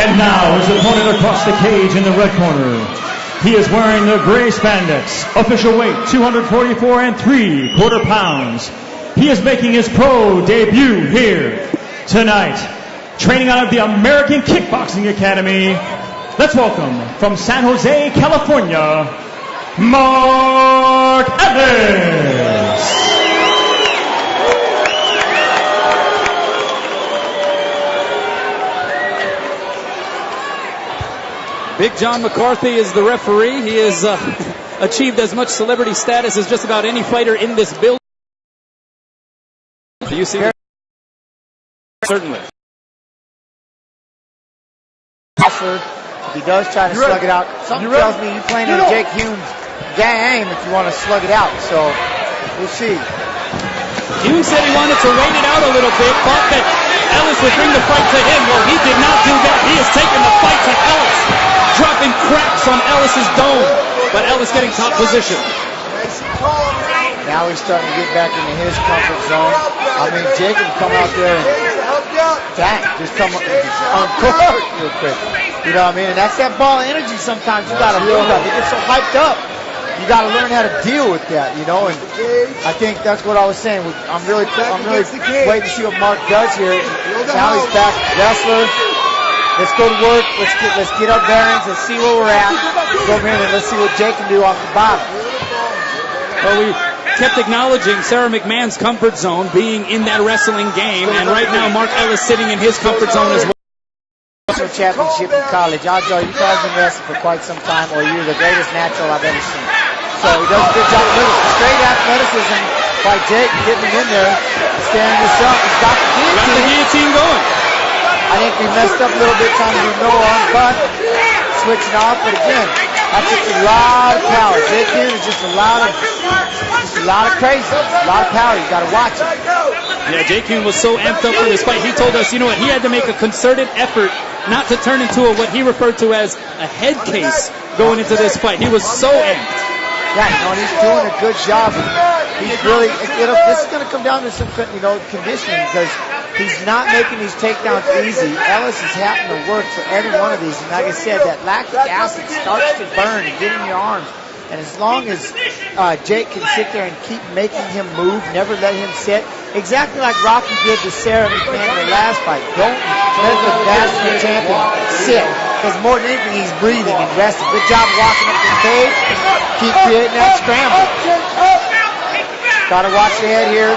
And now his opponent across the cage in the red corner. He is wearing the gray spandex, official weight 244 3/4 pounds. He is making his pro debut here tonight, training out of the American Kickboxing Academy. Let's welcome from San Jose, California, Mark Ellis. Big John McCarthy is the referee. He has achieved as much celebrity status as just about any fighter in this building. Do you see that? Certainly. If he does try to slug it out, something tells me you're playing on Jake Heun's game if you want to slug it out. So we'll see. Heun said he wanted to wait it out a little bit, thought that Ellis would bring the fight to him. Well, he did not do that. He has taken the fight to Ellis, dropping cracks on Ellis's dome, but Ellis getting top position. Now he's starting to get back into his comfort zone. I mean, Jake can come out there and just come on court real quick. You know what I mean? And that's that ball of energy sometimes you got to build up. You get so hyped up. You got to learn how to deal with that, you know. And I think that's what I was saying. I'm really waiting to see what Mark does here. Now he's back wrestler. Let's go to work. Let's get our bearings. Let's see where we're at. Go in and let's see what Jake can do off the bottom. Well, we kept acknowledging Sarah McMahon's comfort zone being in that wrestling game, and right now Mark Ellis sitting in his comfort zone as well. National championship in college. I'll tell you, you've probably been wrestling for quite some time, or you're the greatest natural I've ever seen. So he does a good job with straight athleticism by Jake, getting him in there, standing this up. He's got the guillotine. Got the guillotine going. I think we messed up a little bit trying to do no arm butt, switching off, but again, that's just a lot of power. Jake Heun is just a lot of crazy, a lot of power. You got to watch it. Yeah, Jake Heun was so amped up for this fight. He told us, you know what, he had to make a concerted effort not to turn into what he referred to as a head case going into this fight. He was so amped. Yeah, you know, and he's doing a good job. He's really, this is going to come down to some, conditioning because he's not making these takedowns easy. Ellis is having to work for every one of these. And like I said, that lactic acid starts to burn and get in your arms. And as long as Jake can sit there and keep making him move, never let him sit, exactly like Rocky did to Sarah McMahon in the last fight. Don't let the national champion sit. Because more than anything, he's breathing and resting. Good job walking up the cage. Keep creating that scramble. Got to watch the head here.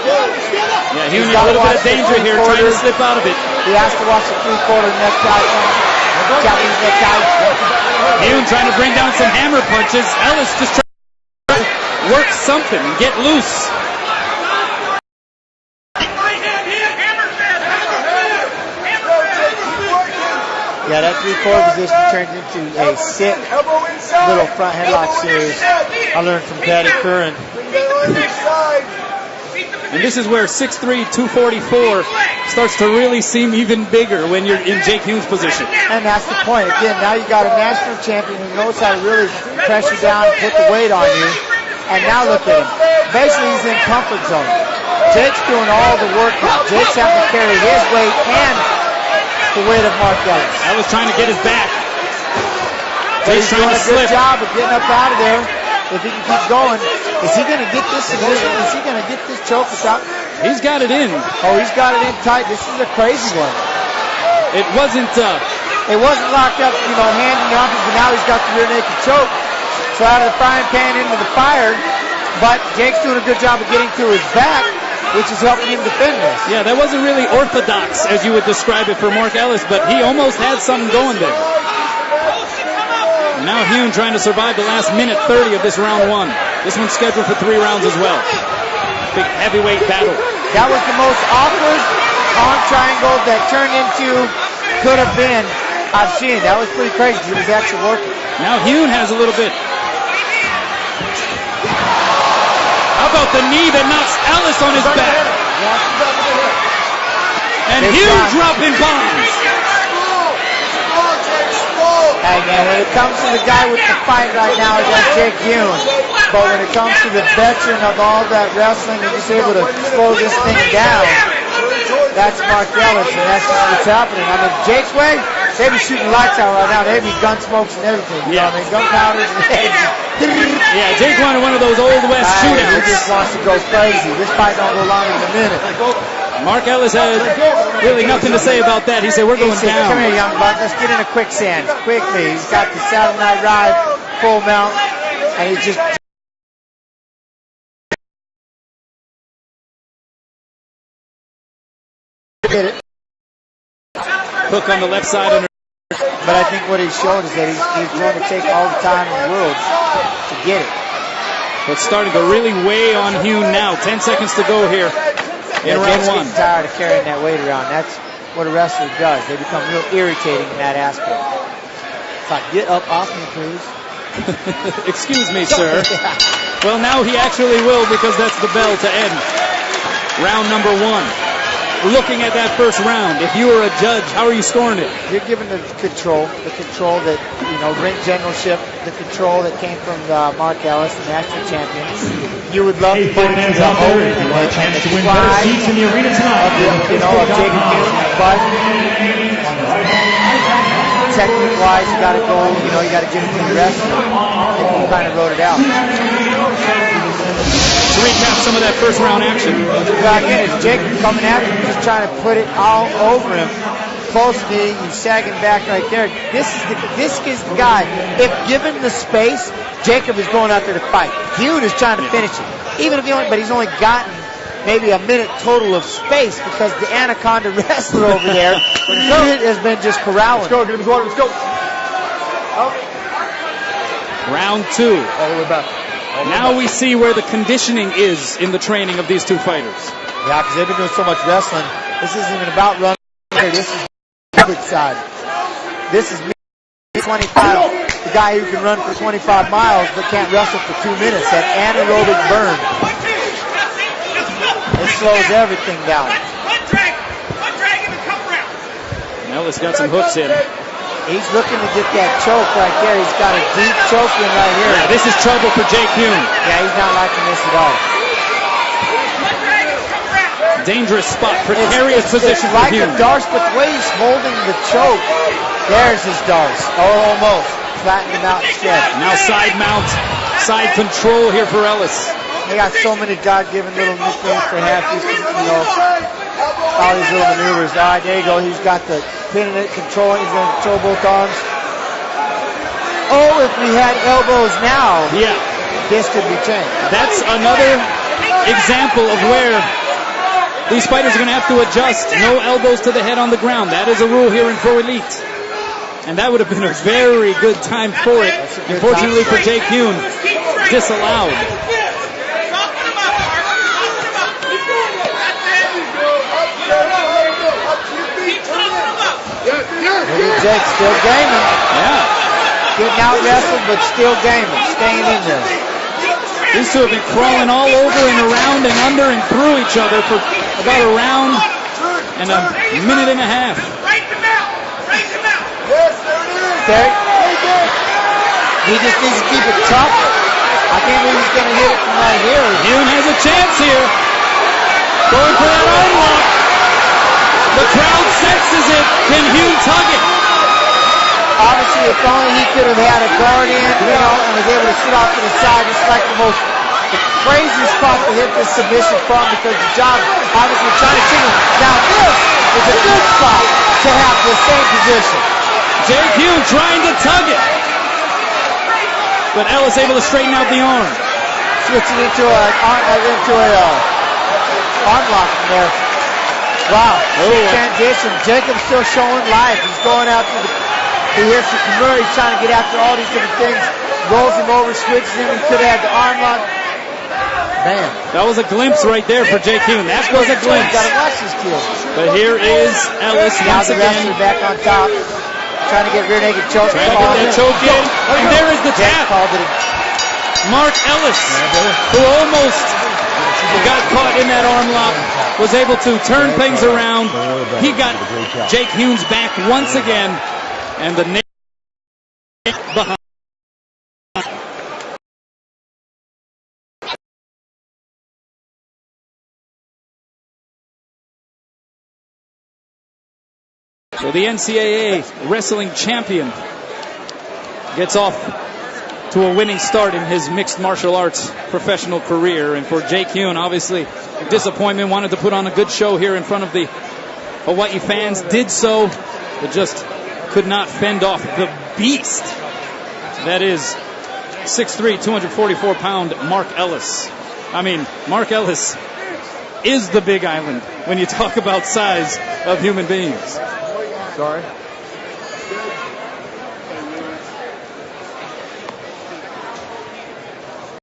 Yeah, Heun in a little bit of danger here, trying to slip out of it. He has to watch the three-quarter necktie. Japanese necktie. Heun trying to bring down some hammer punches. Ellis just trying to work something and get loose. Yeah, that three-quarter position turned into a sick little front headlock series I learned from Patty Curran. And this is where 6'3", 244 starts to really seem even bigger when you're in Jake Heun's position. And that's the point. Again, now you got a national champion who knows how to really press you down and put the weight on you. And now look at him. Basically, he's in comfort zone. Jake's doing all the work now. Jake's having to carry his weight and the weight of Mark Ellis. I was trying to get his back. But he's doing a good job of getting up out of there. If he can keep going, is he going to get this submission? Is he going to get this choke without? He's got it in. Oh, he's got it in tight. This is a crazy one. It wasn't locked up, you know, hand in arm, but now he's got the rear naked choke. So out of the frying pan into the fire. But Jake's doing a good job of getting to his back, which is helping him defend this. Yeah, that wasn't really orthodox, as you would describe it for Mark Ellis, but he almost had something going there. And now Heun trying to survive the last minute 30 of this round one. This one's scheduled for 3 rounds as well. Big heavyweight battle. That was the most awkward arm triangle that turned into could have been I've seen. That was pretty crazy. He was actually working. Now Heun has a little bit. How about the knee that knocks Ellis on his back? And Heun dropping bombs. Hey man, when it comes to the guy with the fight right now, that's Jake Heun. But when it comes to the veteran of all that wrestling and just able to slow this thing down, that's Mark Ellis, and that's just what's happening. I mean, Jake's way, They be shooting lights out right now. They be gun smokes and everything. You know what I mean? Gunpowders and Yeah, Jake wanted one of those Old West he shootouts. just wants to go crazy. This fight don't go longer than a minute. Mark Ellis had really nothing to say about that. He said, we're He going said, down. come here, young buck. Let's get in a quicksand quickly. He's got the Saturday Night Ride full mount, and he's just hit it. Hook on the left side. Under. But I think what he showed is that he's going to take all the time in the world to get it. But starting to really weigh on Heun now. 10 seconds to go here in round one. Getting tired of carrying that weight around. That's what a wrestler does. They become real irritating in that aspect. It's like, get up off me, please. Excuse me, sir. Well, now he actually will, because that's the bell to end round number one. Looking at that first round, if you were a judge, how are you scoring it? You're given the control that, ring generalship, the control that came from Mark Ellis, the national champion. You would love to Hey, fans out there, if you want a chance to win better seats in the arena tonight, of Jacob Heun, but technique-wise, you got to go, you got to get it to the wrestler, and you kind of wrote it out. To recap some of that first round action. Again, it's Jacob coming after him, just trying to put it all over him. Close knee, he's sagging back right there. This is the guy. If given the space, Jacob is going out there to fight. Heun is trying to finish it. Even if he's only gotten maybe a minute total of space because the Anaconda wrestler over there has been just corralling. Let's go, get him his water, let's go. Round two. All the way back. Now we see where the conditioning is in the training of these two fighters. Yeah, because they've been doing so much wrestling. This isn't even about running. This is the good side. This is 25. The guy who can run for 25 miles but can't wrestle for 2 minutes. That anaerobic burn. It slows everything down. Ellis got some hooks in. He's looking to get that choke right there. He's got a deep choke in right here. Yeah, this is trouble for Jake Heun. Yeah, he's not liking this at all. Dangerous spot, precarious position it's for like Heun. a Darce, but the way he's holding the choke, there's his Darce. Oh, almost. Flattened him out instead. Now side mount, side control here for Ellis. They got so many God-given little nicknames for half these, all these little maneuvers. All right, there you go. He's got the pinning it, controlling. He's going to control both arms. Oh, if we had elbows now, Yeah, this could be changed. that's another example of where these fighters are going to have to adjust. No elbows to the head on the ground. That is a rule here in Pro Elite. And that would have been a very good time for it. Unfortunately for Jake Heun, disallowed. Jake's still gaming. Yeah. Getting out wrestled, but still gaming. Staying in there. These two have been crawling all over and around and under and through each other for about a round and a minute and a half. There. He just needs to keep it tough. I can't believe he's going to hit it from right here. Heun has a chance here. Going for that arm lock. The crowd senses it. Can Heun tug it? Obviously, if only he could have had a guard in, and was able to sit off to the side. It's like the craziest spot to hit this submission from because the job obviously trying to signal. Now this is a good spot to have the same position. Jake Heun trying to tug it. But Ellis able to straighten out the arm. Switching into a arm lock from there. Wow. Transition. Jacob's still showing life. He's going out to the... He hits the Kimura. He's trying to get after all these different things. Rolls him over, switches him. He could have had the arm lock. Man. That was a glimpse right there for Jake Heun. That was a glimpse. Got to watch this kid. But here is Ellis Now once the again. wrestler back on top. Trying to get rear naked choke. Trying to get that choke in. And there is the tap. Called it. Mark Ellis, who almost got caught in that arm lock, was able to turn things around. He got Jake Heun's back once again. And the neck behind. So the NCAA wrestling champion gets off to a winning start in his mixed martial arts professional career. And for Jake Heun, obviously disappointment, wanted to put on a good show here in front of the Hawaii fans, did so, but just could not fend off the beast that is 6'3", 244-pound Mark Ellis. I mean, Mark Ellis is the Big Island when you talk about size of human beings. Sorry.